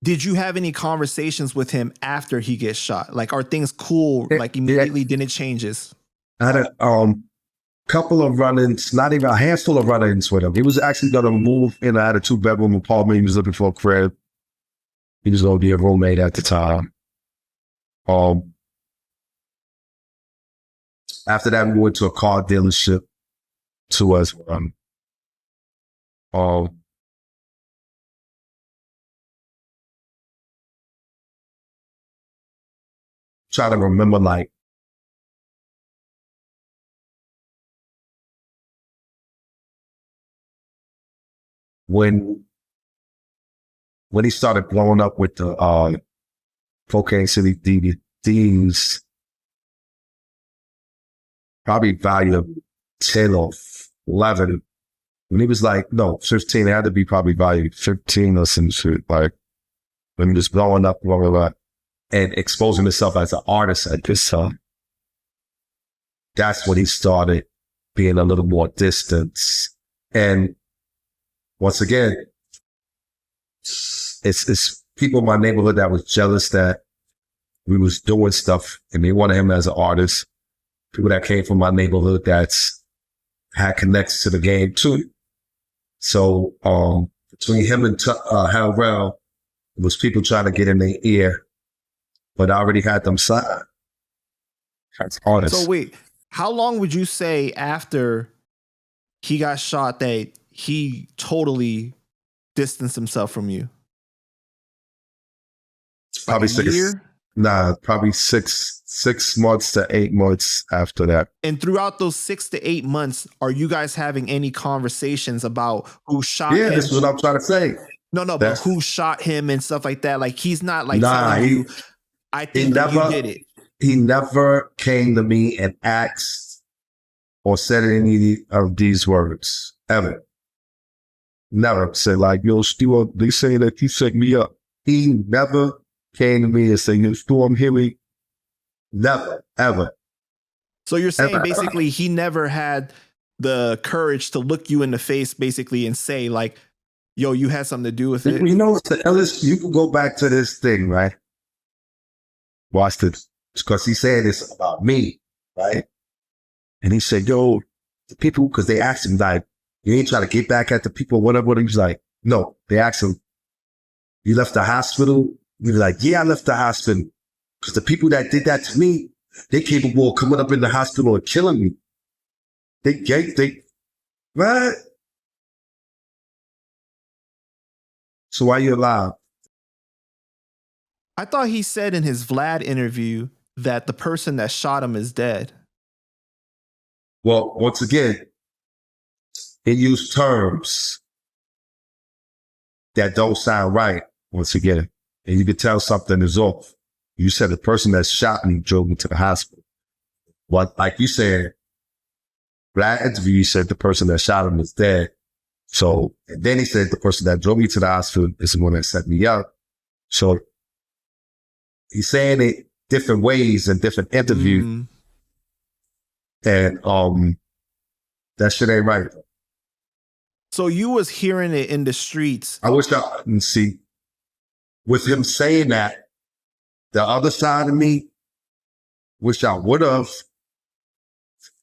Did you have any conversations with him after he gets shot? Like, are things cool? Yeah, Like immediately, then it changes. I had a couple of run-ins, not even a handful of run-ins with him. He was actually going to move in. I had a 2-bedroom apartment. He was looking for a crib. He was going to be a roommate at the time. After that, we went to a car dealership to us. Trying to remember, like, when he started blowing up with the Cocaine City DVDs, probably volume 10 or 11. When he was like, no, 15, it had to be probably volume 15 or some shit. Like, when he was blowing up, and exposing himself as an artist at this time. That's when he started being a little more distant. And once again, it's people in my neighborhood that was jealous that we was doing stuff and they wanted him as an artist. People that came from my neighborhood that's had connections to the game too. So between him and Rell, it was people trying to get in their ear, but I already had them signed. That's artists. So wait, how long would you say after he got shot that he totally distanced himself from you? Probably like a year? Probably 6 months to 8 months after that. And throughout those 6 to 8 months, are you guys having any conversations about who shot him? Yeah, that's what I'm trying to say. No, but who shot him and stuff like that? Like, he's not like telling you, I think that you did it. He never came to me and asked or said any of these words, ever. Never said like, yo, Stu, they say that you set me up. He never came to me and said, yo, Stu, I'm hearing. Never, ever. So you're saying basically he never had the courage to look you in the face basically and say like, yo, you had something to do with it? You know, Ellis, you can go back to this thing, right? Watch this. Because he said this about me, right? And he said, yo, the people, because they asked him, like, you ain't trying to get back at the people, whatever. He was like, no. They asked him, you left the hospital? He was like, yeah, I left the hospital. Because the people that did that to me, they capable of coming up in the hospital and killing me. Right? So why you alive? I thought he said in his Vlad interview that the person that shot him is dead. Well, once again, he used terms that don't sound right, once again. And you can tell something is off. You said the person that shot me drove me to the hospital. But like you said, Vlad interview, you said the person that shot him is dead. So, and then he said the person that drove me to the hospital is the one that set me up. So he's saying it different ways in different interviews. Mm. And that shit ain't right. So you was hearing it in the streets. I wish I couldn't see. With him saying that, the other side of me, wish I would have.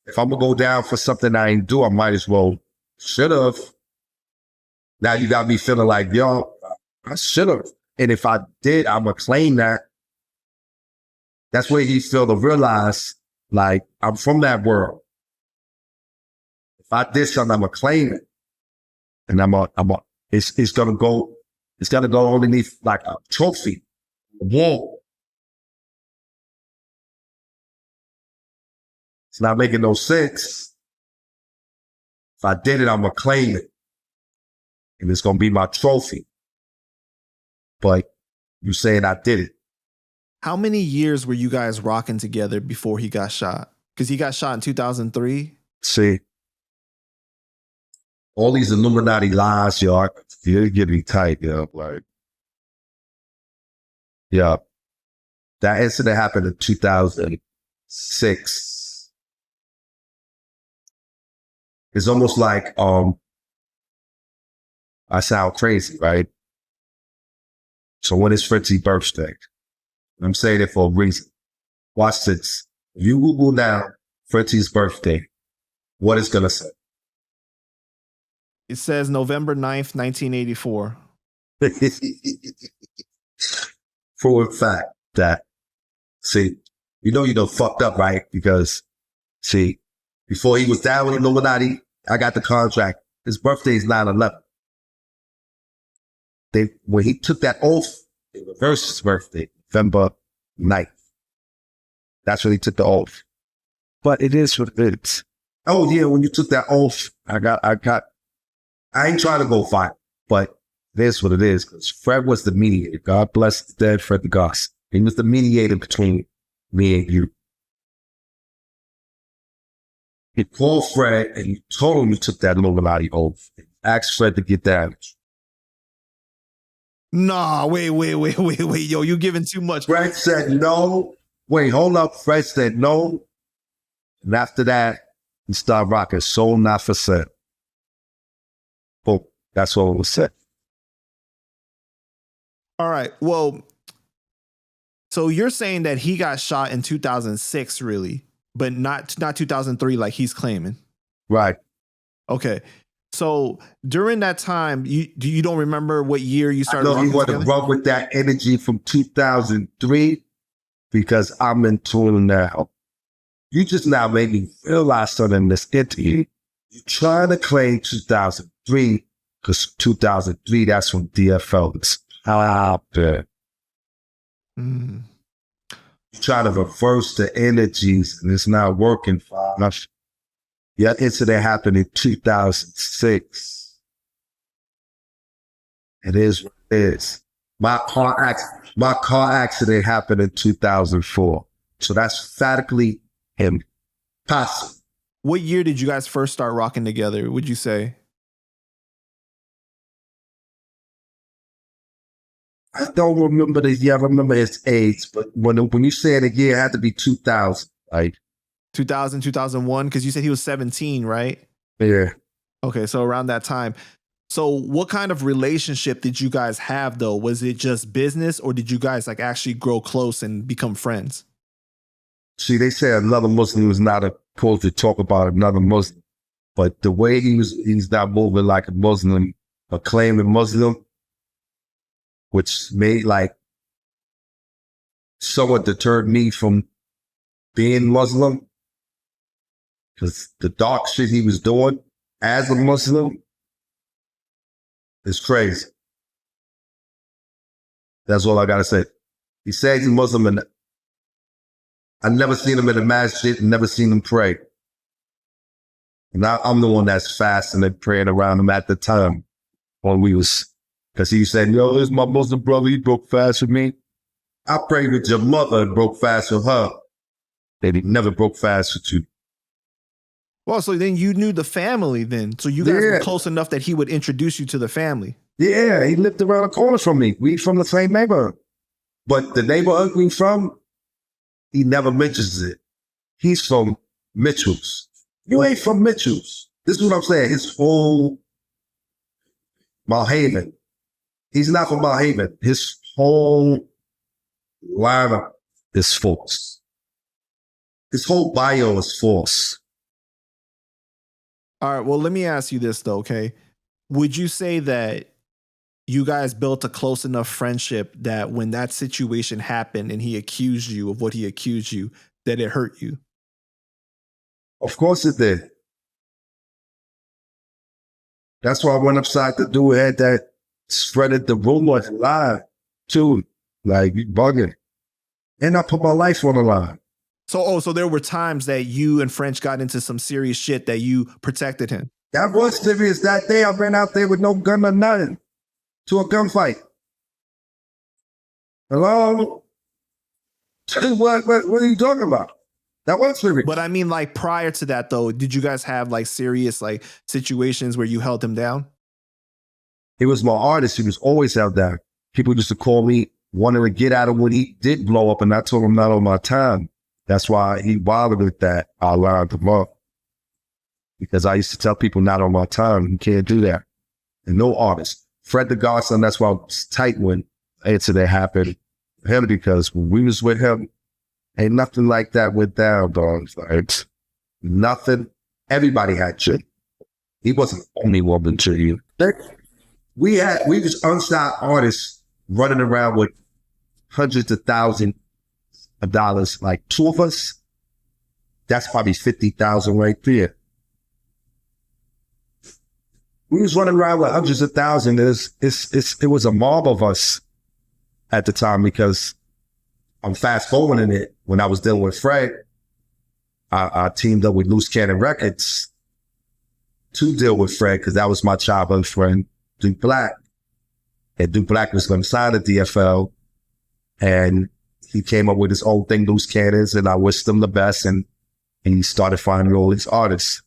If I'm gonna go down for something I ain't do, I might as well should have. Now you got me feeling like, yo, I should have. And if I did, I'm gonna claim that. That's where he feel to realize, like, I'm from that world. If I did something, I'm gonna claim it. And it's gonna go underneath like a trophy, a wall. It's not making no sense. If I did it, I'm gonna claim it. And it's gonna be my trophy. But you saying I did it. How many years were you guys rocking together before he got shot? Because he got shot in 2003. See, all these Illuminati lies, yo, you're getting tight, yo. Like, yeah, that incident happened in 2006. It's almost like, I sound crazy, right? So when is Fred's birthday? I'm saying it for a reason. Watch this. If you Google now Fred's birthday, what is going to say? It says November 9th, 1984. For a fact that, see, you done fucked up, right? Because, see, before he was down with Illuminati, I got the contract. His birthday is 9/11. When he took that oath, they reversed his birthday, November 9th. That's when he took the oath. But it is what it is. Oh yeah, when you took that oath, I ain't trying to go fight, but it is what it is, because Fred was the mediator. God bless the dead Fred The Godson. He was the mediator between me and you. He called Fred and he told him you took that Illuminati oath. Asked Fred to get down. Nah, wait. Yo, you giving too much. Fred said no. Wait, hold up. Fred said no. And after that, he started rocking Soul Not For Sale. Boom. That's what was said. All right. Well, so you're saying that he got shot in 2006, really, but not 2003 like he's claiming. Right. Okay. So during that time, you don't remember what year you started? I know you want to run with that energy from 2003 because I'm in tune now. You just now made me realize something in this interview. You're trying to claim 2003 because 2003, that's when DFL was out there. Mm. You're trying to reverse the energies and it's not working for us. That incident happened in 2006. It is what it is. My car accident happened in 2004. So that's emphatically impossible. What year did you guys first start rocking together, would you say? I don't remember the year. I remember his age, but when you say the year, it had to be 2000, right? 2000, 2001, because you said he was 17, right? Yeah. Okay, so around that time. So what kind of relationship did you guys have, though? Was it just business, or did you guys like actually grow close and become friends? See, they say another Muslim was not supposed to talk about another Muslim, but the way he's not moving like a Muslim, a claiming Muslim, which made like somewhat deterred me from being Muslim. Because the dark shit he was doing as a Muslim is crazy. That's all I gotta say. He says he's Muslim, and I never seen him in a masjid, never seen him pray. And I'm the one that's fasting and praying around him at the time when we was, because he said, yo, this is my Muslim brother, he broke fast with me. I prayed with your mother and broke fast with her. That he never broke fast with you. Well, so then you knew the family then. So you guys were close enough that he would introduce you to the family. Yeah, he lived around the corner from me. We from the same neighborhood. But the neighborhood we from, he never mentions it. He's from Mitchell's. You ain't from Mitchell's. This is what I'm saying. His whole Malhaven. He's not from Malhaven. His whole lineup is false. His whole bio is false. All right, well, let me ask you this, though, okay? Would you say that you guys built a close enough friendship that when that situation happened and he accused you of what he accused you, that it hurt you? Of course it did. That's why I went upside the dude had that spreaded the rumor live, too. Like, you bugging. And I put my life on the line. So there were times that you and French got into some serious shit that you protected him. That was serious. That day I ran out there with no gun or nothing to a gunfight. Hello? What are you talking about? That was serious. But I mean, like prior to that, though, did you guys have like serious like situations where you held him down? He was my artist. He was always held down. People used to call me wanting to get out of when he did blow up, and I told him not on my time. That's why he bothered with that. I lined him up. Because I used to tell people not on my time, you can't do that. And no artist. Fred The Godson, that's why I was tight when incident happened to him, because when we was with him, ain't nothing like that went down, dog. Like, nothing. Everybody had shit. He wasn't the only one with shit. We was unsigned artists running around with hundreds of thousands of dollars. Like, two of us, that's probably 50,000 right there. We was running around with hundreds of thousands. It was a mob of us at the time, because I'm fast forwarding it. When I was dealing with Fred, I teamed up with Loose Cannon Records to deal with Fred, because that was my childhood friend, Duke Black. And Duke Black was going to sign the DFL. And he came up with his own thing, Loose Cannons, and I wished him the best. And he started finding all these artists.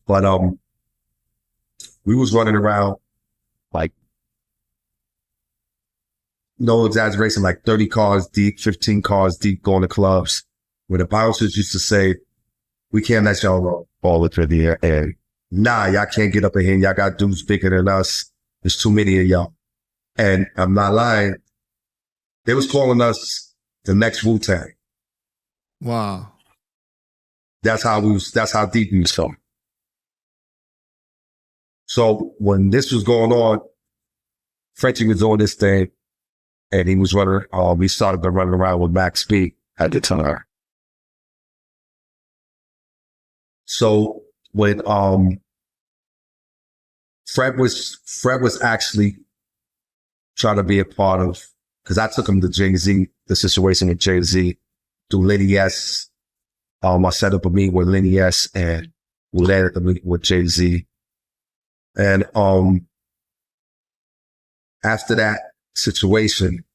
But we was running around, like, no exaggeration, like 30 cars deep, 15 cars deep, going to clubs, where the bouncers used to say, "We can't let y'all roll all up in here. And nah, y'all can't get up in here. Y'all got dudes bigger than us. There's too many of y'all." And I'm not lying. They was calling us the next Wu-Tang. Wow. That's how deep we was from. So when this was going on, Frenchie was doing this thing, and he was running, we started running around with Max B at the time. So when Fred was actually trying to be a part of, because I took him to Jay-Z, the situation with Jay-Z, through Lenny S. I set up a meeting with Lenny S, and we landed the meeting with Jay-Z. And after that situation,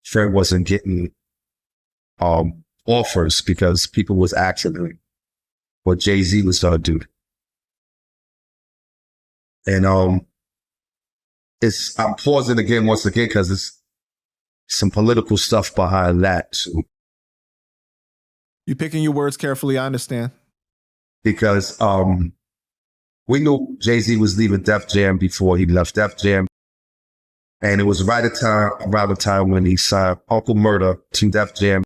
Fred wasn't getting offers, because people was asking him what Jay-Z was going to do. And I'm pausing again once again, because it's some political stuff behind that too. You're picking your words carefully, I understand. Because we knew Jay-Z was leaving Def Jam before he left Def Jam. And it was around the time when he signed Uncle Murder to Def Jam.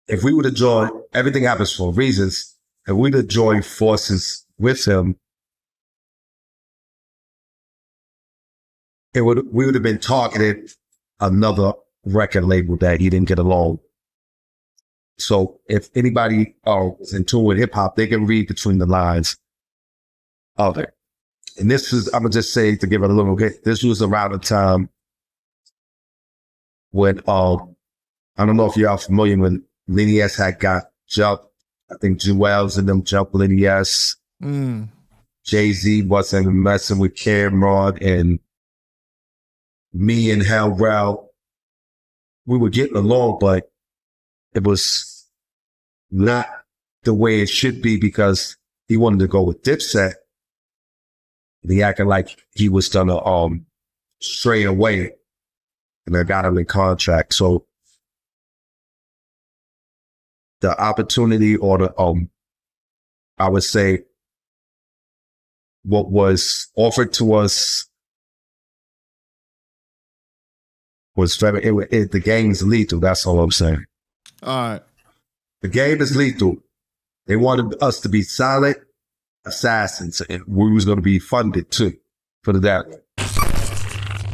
If we would have joined, everything happens for reasons. If we would have joined forces with him, we would have been targeted another record label that he didn't get along. So if anybody is in tune with hip hop, they can read between the lines of it. And this is, I'm gonna just say, to give it a little bit, this was around the time when I don't know if y'all familiar when Lenny S had got jumped. I think Jewels and them jumped Lenny S. Jay-Z wasn't messing with Cameron, and me and Rell, we were getting along, but it was not the way it should be, because he wanted to go with Dipset. And he acted like he was gonna stray away, and I got him in contract. So the opportunity, or the I would say, what was offered to us was the game is lethal. That's all I'm saying. All right. The game is lethal. They wanted us to be solid assassins, and we was going to be funded too for that.